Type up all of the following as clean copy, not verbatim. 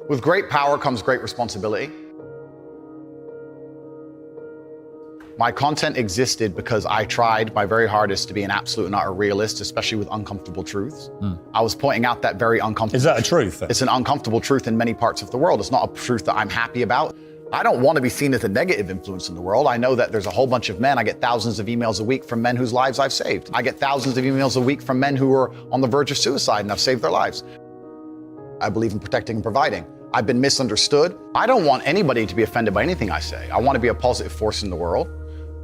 With great power comes great responsibility. My content existed because I tried my very hardest to be an absolute and utter realist, especially with uncomfortable truths. I was pointing out that very uncomfortable. Is that a truth? It's an uncomfortable truth in many parts of the world. It's not a truth that I'm happy about. I don't want to be seen as a negative influence in the world. I know that there's a whole bunch of men. I get thousands of emails a week from men whose lives I've saved. I get thousands of emails a week from men who are on the verge of suicide and I've saved their lives. I believe in protecting and providing. I've been misunderstood. I don't want anybody to be offended by anything I say. I want to be a positive force in the world.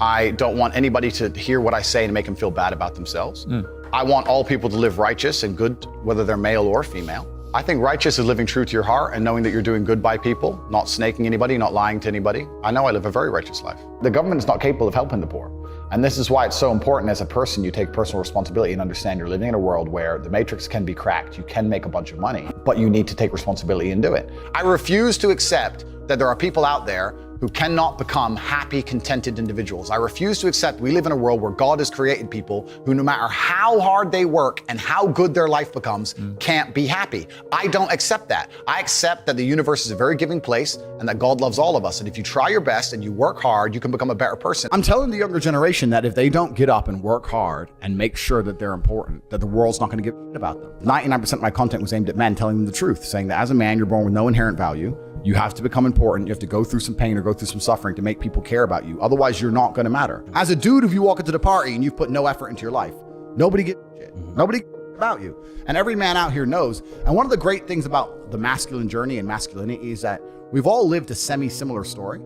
I don't want anybody to hear what I say and make them feel bad about themselves. I want all people to live righteous and good, whether they're male or female. I think righteous is living true to your heart and knowing that you're doing good by people, not snaking anybody, not lying to anybody. I know I live a very righteous life. The government is not capable of helping the poor. And this is why it's so important as a person, you take personal responsibility and understand you're living in a world where the matrix can be cracked, you can make a bunch of money, but you need to take responsibility and do it. I refuse to accept that there are people out there who cannot become happy, contented individuals. I refuse to accept we live in a world where God has created people who, no matter how hard they work and how good their life becomes, can't be happy. I don't accept that. I accept that the universe is a very giving place and that God loves all of us. And if you try your best and you work hard, you can become a better person. I'm telling the younger generation that if they don't get up and work hard and make sure that they're important, that the world's not going to give a shit about them. 99% of my content was aimed at men, telling them the truth, saying that as a man, you're born with no inherent value. You have to become important. You have to go through some pain or go through some suffering to make people care about you. Otherwise, you're not going to matter. As a dude, if you walk into the party and you've put no effort into your life, nobody gives a shit. Nobody cares about you. And every man out here knows. And one of the great things about the masculine journey and masculinity is that we've all lived a semi-similar story.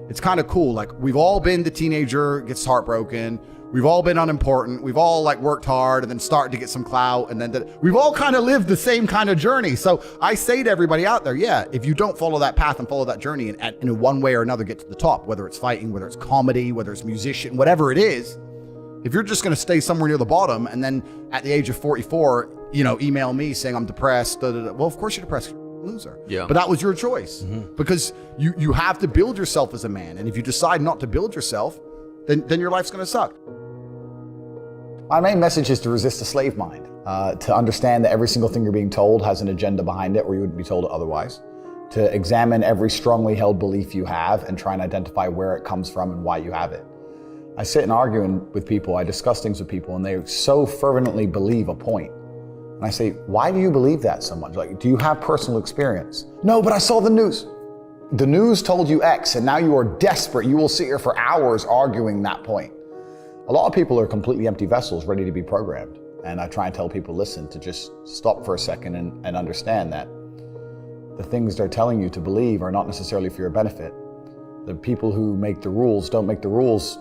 It's kind of cool. Like, we've all been the teenager, gets heartbroken. We've all been unimportant. We've all worked hard and then started to get some clout. And then we've all kind of lived the same kind of journey. So I say to everybody out there, yeah, if you don't follow that path and follow that journey and in one way or another get to the top, whether it's fighting, whether it's comedy, whether it's musician, whatever it is, if you're just going to stay somewhere near the bottom and then at the age of 44, email me saying I'm depressed, well, of course you're depressed. Loser. Yeah. But that was your choice because you have to build yourself as a man. And if you decide not to build yourself, then your life's going to suck. My main message is to resist the slave mind, to understand that every single thing you're being told has an agenda behind it or you wouldn't be told it otherwise, to examine every strongly held belief you have and try and identify where it comes from and why you have it. I sit and argue with people, I discuss things with people, and they so fervently believe a point. And I say, why do you believe that so much? Like, do you have personal experience? No, but I saw the news. The news told you X, and now you are desperate. You will sit here for hours arguing that point. A lot of people are completely empty vessels ready to be programmed. And I try and tell people, listen, to just stop for a second and understand that the things they're telling you to believe are not necessarily for your benefit. The people who make the rules don't make the rules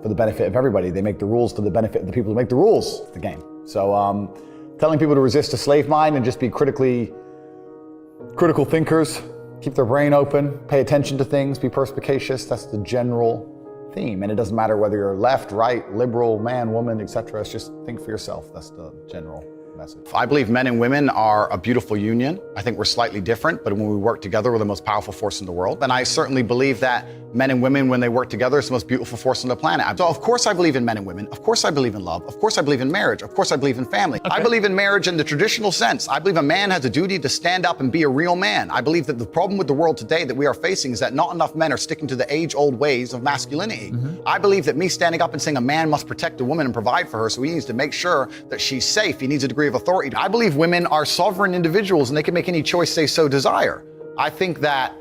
for the benefit of everybody. They make the rules for the benefit of the people who make the rules of the game. So telling people to resist a slave mind and just be critical thinkers, keep their brain open, pay attention to things, be perspicacious, that's the general theme. And it doesn't matter whether you're left, right, liberal, man, woman, etc. It's just think for yourself. That's the general message. I believe men and women are a beautiful union. I think we're slightly different, but when we work together, we're the most powerful force in the world. And I certainly believe that men and women, when they work together, it's the most beautiful force on the planet. So of course I believe in men and women. Of course I believe in love. Of course I believe in marriage. Of course I believe in family. Okay. I believe in marriage in the traditional sense. I believe a man has a duty to stand up and be a real man. I believe that the problem with the world today that we are facing is that not enough men are sticking to the age-old ways of masculinity. I believe that me standing up and saying a man must protect a woman and provide for her, so he needs to make sure that she's safe. He needs a degree of authority. I believe women are sovereign individuals and they can make any choice they so desire. I think that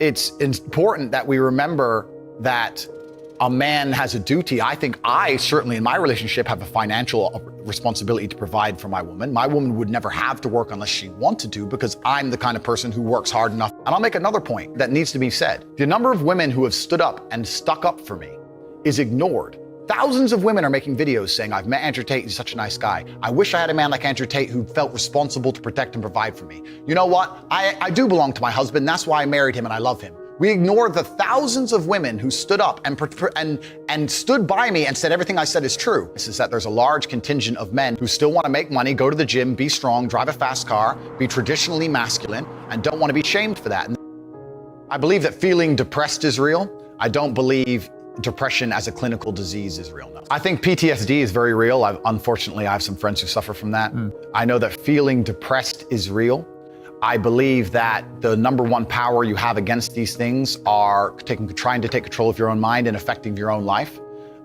it's important that we remember that a man has a duty. I think I certainly in my relationship have a financial responsibility to provide for my woman. My woman would never have to work unless she wanted to because I'm the kind of person who works hard enough. And I'll make another point that needs to be said. The number of women who have stood up and stuck up for me is ignored. Thousands of women are making videos saying, I've met Andrew Tate, he's such a nice guy. I wish I had a man like Andrew Tate who felt responsible to protect and provide for me. You know what? I do belong to my husband. That's why I married him and I love him. We ignore the thousands of women who stood up and stood by me and said everything I said is true. This is that there's a large contingent of men who still want to make money, go to the gym, be strong, drive a fast car, be traditionally masculine, and don't want to be shamed for that. And I believe that feeling depressed is real. I don't believe depression as a clinical disease is real. No. I think PTSD is very real. Unfortunately, I have some friends who suffer from that. I know that feeling depressed is real. I believe that the number one power you have against these things are trying to take control of your own mind and affecting your own life.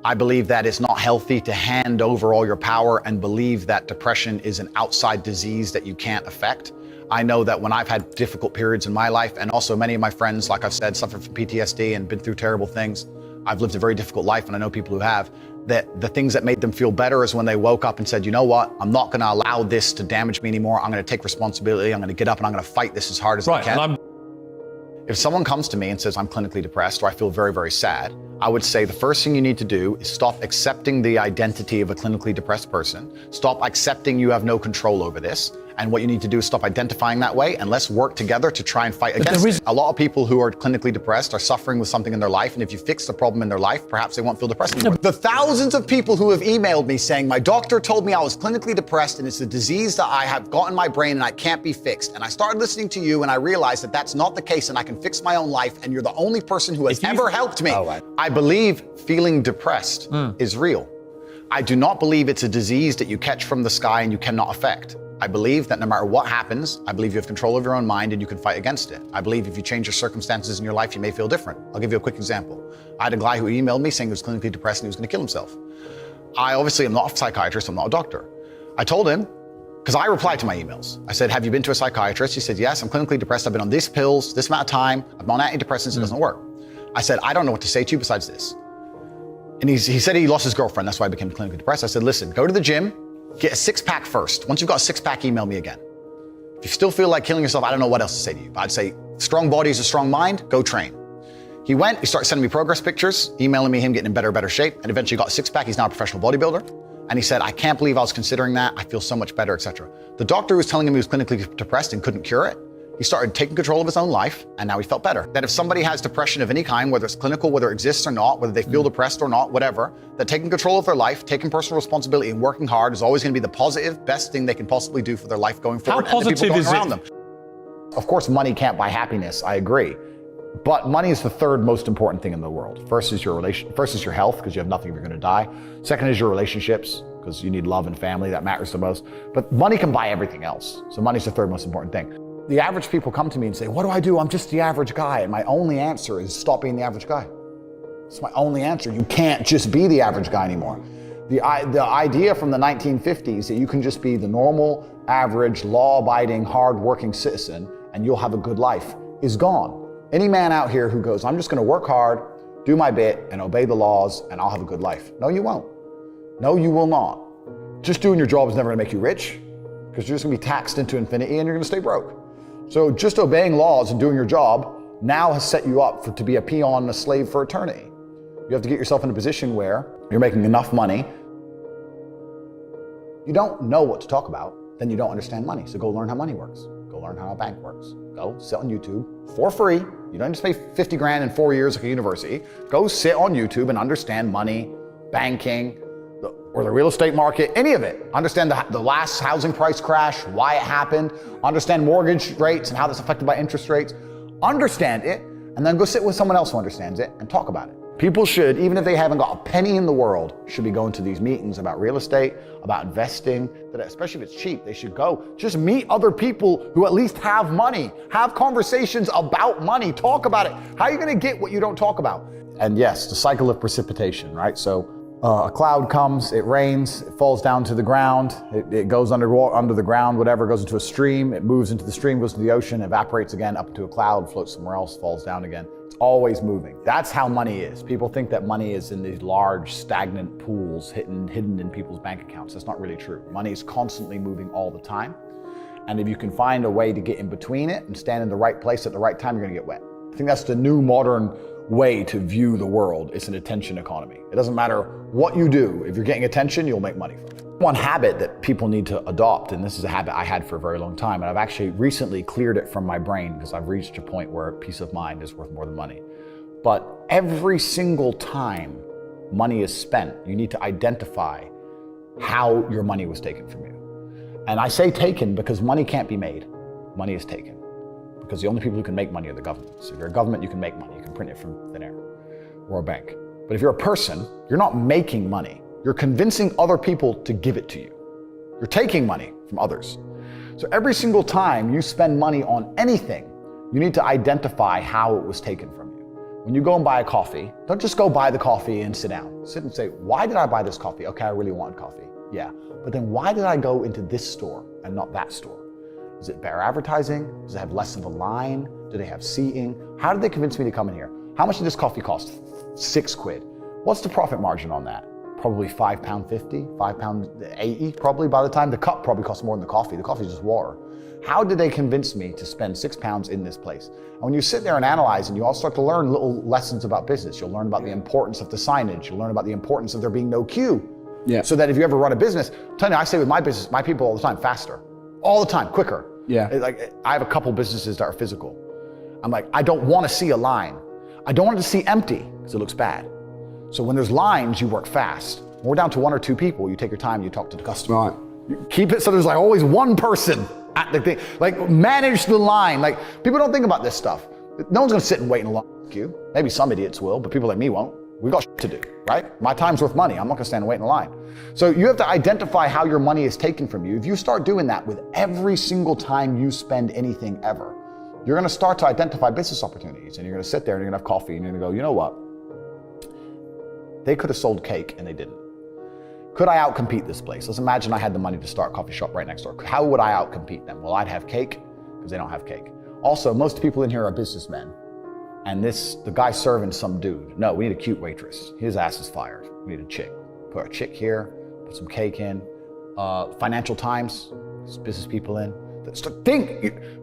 I believe that it's not healthy to hand over all your power and believe that depression is an outside disease that you can't affect. I know that when I've had difficult periods in my life, and also many of my friends, like I've said, suffer from PTSD and been through terrible things. I've lived a very difficult life, and I know people who have, that the things that made them feel better is when they woke up and said, you know what, I'm not gonna allow this to damage me anymore. I'm gonna take responsibility. I'm gonna get up and I'm gonna fight this as hard as I can. If someone comes to me and says I'm clinically depressed or I feel very, very sad, I would say the first thing you need to do is stop accepting the identity of a clinically depressed person. Stop accepting you have no control over this. And what you need to do is stop identifying that way, and let's work together to try and fight against it. A lot of people who are clinically depressed are suffering with something in their life, and if you fix the problem in their life, perhaps they won't feel depressed anymore. The thousands of people who have emailed me saying, my doctor told me I was clinically depressed and it's a disease that I have got in my brain and I can't be fixed. And I started listening to you and I realized that that's not the case and I can fix my own life, and you're the only person who has ever helped me. I believe feeling depressed is real. I do not believe it's a disease that you catch from the sky and you cannot affect. I believe that no matter what happens, I believe you have control of your own mind and you can fight against it. I believe if you change your circumstances in your life, you may feel different. I'll give you a quick example. I had a guy who emailed me saying he was clinically depressed and he was going to kill himself. I obviously am not a psychiatrist, I'm not a doctor. I told him, because I replied to my emails. I said, have you been to a psychiatrist? He said, yes, I'm clinically depressed. I've been on these pills, this amount of time. I'm on antidepressants, it doesn't work. I said, I don't know what to say to you besides this. And he said he lost his girlfriend, that's why I became clinically depressed. I said, listen, go to the gym, get a six-pack first. Once you've got a six-pack, email me again. If you still feel like killing yourself, I don't know what else to say to you. But I'd say, strong body is a strong mind, go train. He went, he started sending me progress pictures, emailing me him getting in better shape, and eventually got a six-pack. He's now a professional bodybuilder. And he said, I can't believe I was considering that. I feel so much better, etc. The doctor was telling him he was clinically depressed and couldn't cure it. He started taking control of his own life, and now he felt better. That if somebody has depression of any kind, whether it's clinical, whether it exists or not, whether they feel depressed or not, whatever, that taking control of their life, taking personal responsibility and working hard is always gonna be the positive, best thing they can possibly do for their life going forward. How positive is it? Them. Of course, money can't buy happiness, I agree. But money is the third most important thing in the world. First is your health, because you have nothing if you're gonna die. Second is your relationships, because you need love and family, that matters the most. But money can buy everything else. So money's the third most important thing. The average people come to me and say, what do I do? I'm just the average guy. And my only answer is stop being the average guy. It's my only answer. You can't just be the average guy anymore. The idea from the 1950s that you can just be the normal, average, law-abiding, hard-working citizen and you'll have a good life is gone. Any man out here who goes, I'm just gonna work hard, do my bit, and obey the laws, and I'll have a good life. No, you won't. No, you will not. Just doing your job is never gonna make you rich, because you're just gonna be taxed into infinity and you're gonna stay broke. So just obeying laws and doing your job now has set you up to be a peon and a slave for eternity. You have to get yourself in a position where you're making enough money. You don't know what to talk about, then you don't understand money. So go learn how money works. Go learn how a bank works. Go sit on YouTube for free. You don't just pay 50 grand in 4 years like a university. Go sit on YouTube and understand money, banking, or the real estate market, any of it. Understand the last housing price crash, why it happened, understand mortgage rates and how that's affected by interest rates. Understand it, and then go sit with someone else who understands it and talk about it. People should, even if they haven't got a penny in the world, should be going to these meetings about real estate, about investing, that especially if it's cheap, they should go. Just meet other people who at least have money. Have conversations about money, talk about it. How are you gonna get what you don't talk about? And yes, the cycle of precipitation, right? So a cloud comes, it rains, it falls down to the ground, it goes under the ground, whatever, goes into a stream, it moves into the stream, goes to the ocean, evaporates again up into a cloud, floats somewhere else, falls down again. It's always moving. That's how money is. People think that money is in these large, stagnant pools hidden in people's bank accounts. That's not really true. Money is constantly moving all the time. And if you can find a way to get in between it and stand in the right place at the right time, you're gonna get wet. I think that's the new modern way to view the world. It's an attention economy. It doesn't matter what you do. If you're getting attention, you'll make money from it. One habit that people need to adopt, and this is a habit I had for a very long time, and I've actually recently cleared it from my brain because I've reached a point where peace of mind is worth more than money. But every single time money is spent, you need to identify how your money was taken from you. And I say taken because money can't be made. Money is taken. Because the only people who can make money are the governments. If you're a government, you can make money. You can print it from thin air or a bank. But if you're a person, you're not making money. You're convincing other people to give it to you. You're taking money from others. So every single time you spend money on anything, you need to identify how it was taken from you. When you go and buy a coffee, don't just go buy the coffee and sit down. Sit and say, why did I buy this coffee? Okay, I really wanted coffee. Yeah, but then why did I go into this store and not that store? Is it better advertising? Does it have less of a line? Do they have seating? How did they convince me to come in here? How much did this coffee cost? £6. What's the profit margin on that? Probably £5.50, £5.80 probably by the time. The cup probably costs more than the coffee. The coffee is just water. How did they convince me to spend £6 in this place? And when you sit there and analyze and you all start to learn little lessons about business, you'll learn about the importance of the signage. You'll learn about the importance of there being no queue. Yeah. So that if you ever run a business, I'm telling you, I say with my business, my people all the time, faster. All the time, quicker. Yeah. Like I have a couple businesses that are physical. I'm like, I don't want to see a line. I don't want it to see empty because it looks bad. So when there's lines, you work fast. When we're down to 1 or 2 people, you take your time, you talk to the customer. Right. You keep it so there's like always one person at the thing. Like manage the line. Like people don't think about this stuff. No one's gonna sit and wait in a long queue. Maybe some idiots will, but people like me won't. We got shit to do, right? My time's worth money. I'm not gonna stand and wait in a line. So you have to identify how your money is taken from you. If you start doing that with every single time you spend anything ever, you're gonna start to identify business opportunities, and you're gonna sit there and you're gonna have coffee and you're gonna go, you know what? They could have sold cake and they didn't. Could I outcompete this place? Let's imagine I had the money to start a coffee shop right next door. How would I outcompete them? Well, I'd have cake because they don't have cake. Also, most people in here are businessmen. And the guy serving some dude. No, we need a cute waitress. His ass is fired. We need a chick. Put a chick here, put some cake in. Financial Times, business people in.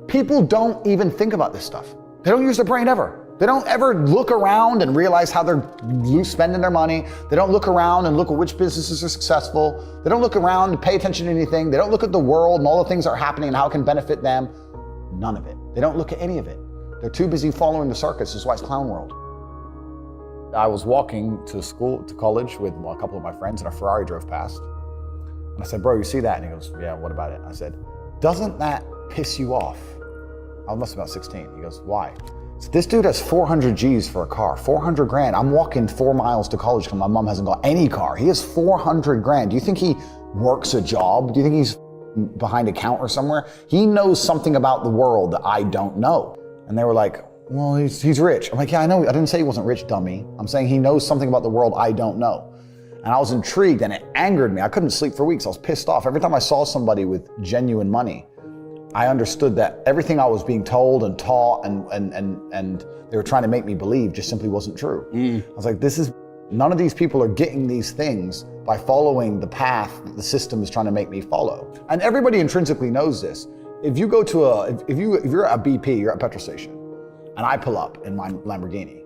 People don't even think about this stuff. They don't use their brain ever. They don't ever look around and realize how they're spending their money. They don't look around and look at which businesses are successful. They don't look around and pay attention to anything. They don't look at the world and all the things that are happening and how it can benefit them. None of it. They don't look at any of it. They're too busy following the circus. That's why it's clown world. I was walking to college with a couple of my friends, and a Ferrari drove past. And I said, bro, you see that? And he goes, yeah, what about it? I said, doesn't that piss you off? I must be about 16. He goes, why? So this dude has 400 G's for a car, 400 grand. I'm walking 4 miles to college because my mom hasn't got any car. He has 400 grand. Do you think he works a job? Do you think he's behind a counter somewhere? He knows something about the world that I don't know. And they were like, well, he's rich. I'm like, yeah, I know. I didn't say he wasn't rich, dummy. I'm saying he knows something about the world I don't know. And I was intrigued and it angered me. I couldn't sleep for weeks. I was pissed off. Every time I saw somebody with genuine money, I understood that everything I was being told and taught and they were trying to make me believe just simply wasn't true. I was like, none of these people are getting these things by following the path that the system is trying to make me follow. And everybody intrinsically knows this. If you go to if you're at a BP, you're at a petrol station, and I pull up in my Lamborghini,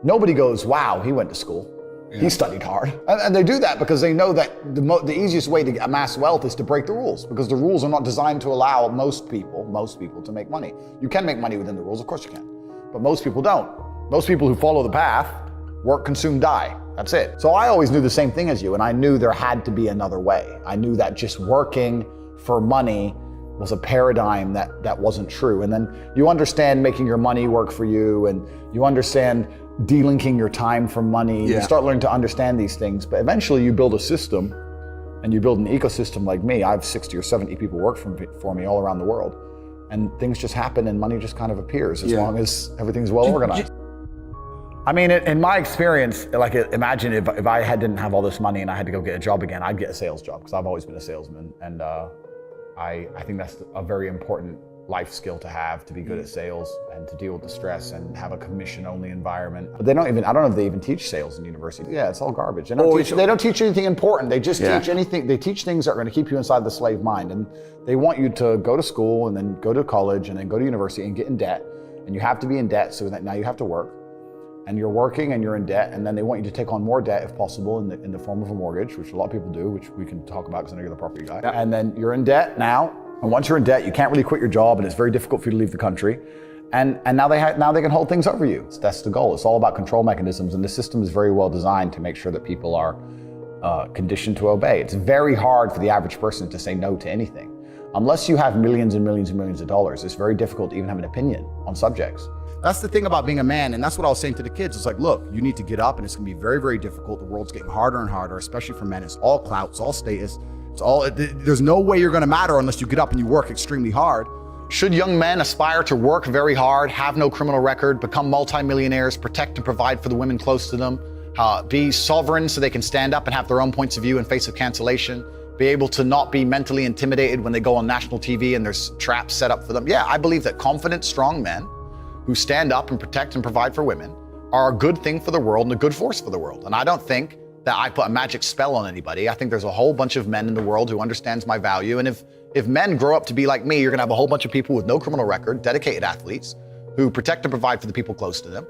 nobody goes, wow, he went to school. Yeah. He studied hard. And they do that because they know that the easiest way to amass wealth is to break the rules, because the rules are not designed to allow most people to make money. You can make money within the rules, of course you can, but most people don't. Most people who follow the path work, consume, die. That's it. So I always knew the same thing as you, and I knew there had to be another way. I knew that just working for money was a paradigm that wasn't true. And then you understand making your money work for you, and you understand delinking your time from money. Yeah. You start learning to understand these things, but eventually you build a system and you build an ecosystem like me. I have 60 or 70 people work for me all around the world, and things just happen and money just kind of appears as long as everything's well organized. I mean, in my experience, like imagine if I didn't have all this money and I had to go get a job again, I'd get a sales job because I've always been a salesman. And I think that's a very important life skill to have, to be good at sales and to deal with the stress and have a commission-only environment. But I don't know if they even teach sales in university. Yeah, it's all garbage. They don't teach anything important. They just teach anything. They teach things that are going to keep you inside the slave mind. And they want you to go to school and then go to college and then go to university and get in debt. And you have to be in debt so that now you have to work. And you're working and you're in debt, and then they want you to take on more debt if possible in the form of a mortgage, which a lot of people do, which we can talk about because I know you're the property guy. Yeah. And then you're in debt now. And once you're in debt, you can't really quit your job, and it's very difficult for you to leave the country. And now they can hold things over you. That's the goal. It's all about control mechanisms, and the system is very well designed to make sure that people are conditioned to obey. It's very hard for the average person to say no to anything. Unless you have millions and millions and millions of dollars, it's very difficult to even have an opinion on subjects. That's the thing about being a man, and that's what I was saying to the kids. It's like, look, you need to get up, and it's gonna be very, very difficult. The world's getting harder and harder, especially for men. It's all clout, it's all status, it's There's no way you're going to matter unless you get up and you work extremely hard. Should young men aspire to work very hard, have no criminal record, become multimillionaires, protect and provide for the women close to them, be sovereign so they can stand up and have their own points of view in face of cancellation, be able to not be mentally intimidated when they go on national TV and there's traps set up for them? Yeah, I believe that confident, strong men who stand up and protect and provide for women are a good thing for the world and a good force for the world. And I don't think that I put a magic spell on anybody. I think there's a whole bunch of men in the world who understands my value. And if men grow up to be like me, you're gonna have a whole bunch of people with no criminal record, dedicated athletes, who protect and provide for the people close to them,